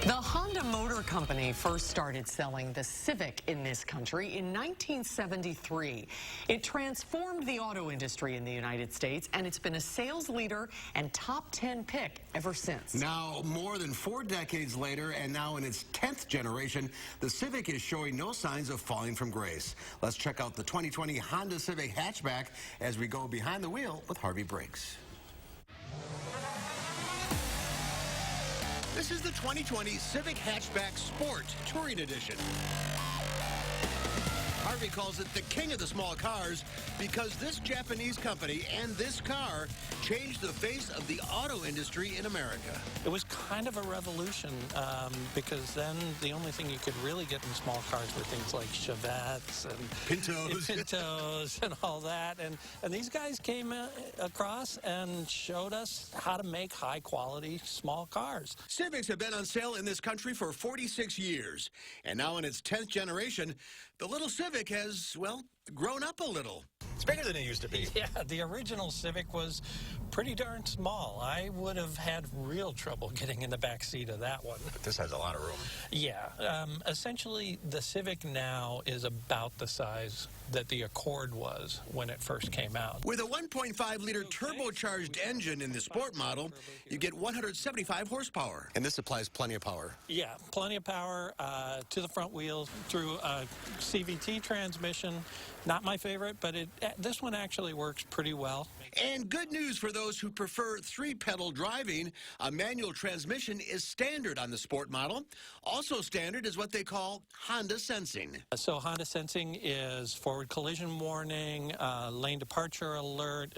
The Honda Motor Company first started selling the Civic in this country in 1973. It transformed the auto industry in the United States, and it's been a sales leader and top 10 pick ever since. Now, more than 4 decades later, and now in its 10th generation, the Civic is showing no signs of falling from grace. Let's check out the 2020 Honda Civic Hatchback as we go behind the wheel with Harvey Briggs. This is the 2020 Civic Hatchback Sport Touring Edition. Harvey calls it the king of the small cars because this Japanese company and this car changed the face of the auto industry in America. It was kind of a revolution because then the only thing you could really get in small cars were things like Chevettes and Pintos and all that. And these guys came across and showed us how to make high-quality small cars. Civics have been on sale in this country for 46 years. And now in its 10th generation, the little Civic has, well, grown up a little. It's bigger than it used to be. Yeah, the original Civic was pretty darn small. I would have had real trouble getting in the back seat of that one. But this has a lot of room. Yeah, essentially the Civic now is about the size that the Accord was when it first came out. With a 1.5-liter turbocharged engine in the Sport model, you get 175 horsepower. And this supplies plenty of power. Yeah, plenty of power to the front wheels through a CVT transmission. Not my favorite, but this one actually works pretty well. And good news for those who prefer 3-pedal driving. A manual transmission is standard on the Sport model. Also standard is what they call Honda Sensing. So Honda Sensing is forward collision warning, lane departure alert,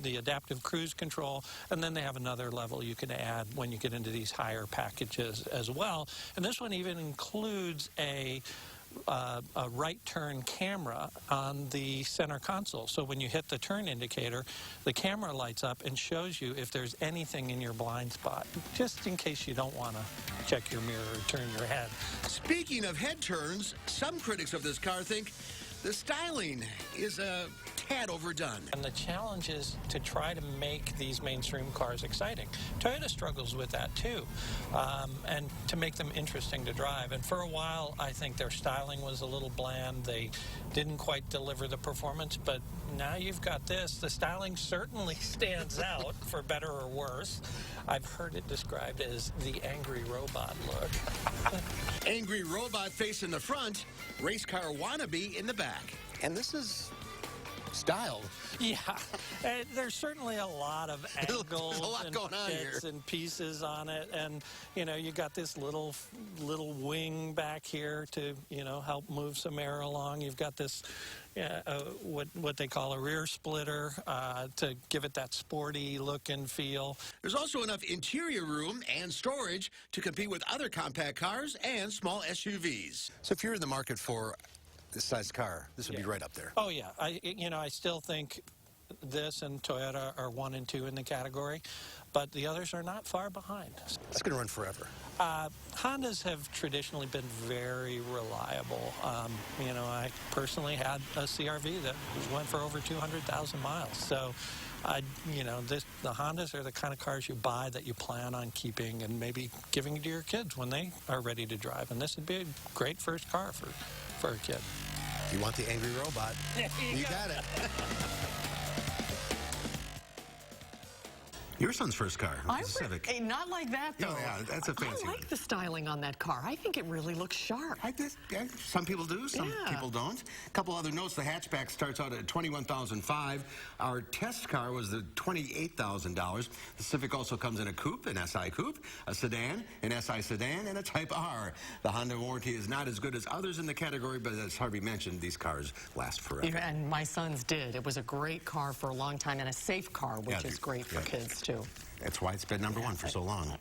the adaptive cruise control, and then they have another level you can add when you get into these higher packages as well. And this one even includes a right turn camera on the center console. So when you hit the turn indicator, the camera lights up and shows you if there's anything in your blind spot, just in case you don't want to check your mirror or turn your head. Speaking of head turns, some critics of this car think the styling is a tad overdone. And the challenge is to try to make these mainstream cars exciting. Toyota struggles with that too, and to make them interesting to drive. And for a while, I think their styling was a little bland. They didn't quite deliver the performance, but now you've got this. The styling certainly stands out, for better or worse. I've heard it described as the angry robot look. Angry robot face in the front, race car wannabe in the back. And this is style. Yeah, there's certainly a lot of angles and bits and pieces on it, and you know, you got this little wing back here to, you know, help move some air along. You've got this what they call a rear splitter to give it that sporty look and feel. There's also enough interior room and storage to compete with other compact cars and small SUVs. So if you're in the market for this size car, this would be right up there. Oh yeah, I still think this and Toyota are 1 and 2 in the category, but the others are not far behind. It's going to run forever. Hondas have traditionally been very reliable. You know, I personally had a CRV that went for over 200,000 miles. So, the Hondas are the kind of cars you buy that you plan on keeping and maybe giving to your kids when they are ready to drive. And this would be a great first car for a kid. You want the angry robot? You got it. Your son's first car, Civic. Not like that, though. Oh, yeah, that's a fancy I like the styling on that car. I think it really looks sharp. Some people do, some people don't. A couple other notes. The hatchback starts out at $21,500. Our test car was the $28,000. The Civic also comes in a coupe, an SI coupe, a sedan, an SI sedan, and a Type R. The Honda warranty is not as good as others in the category, but as Harvey mentioned, these cars last forever. Yeah, and my son's did. It was a great car for a long time and a safe car, which is great for kids, too. That's why it's been #1 for so long.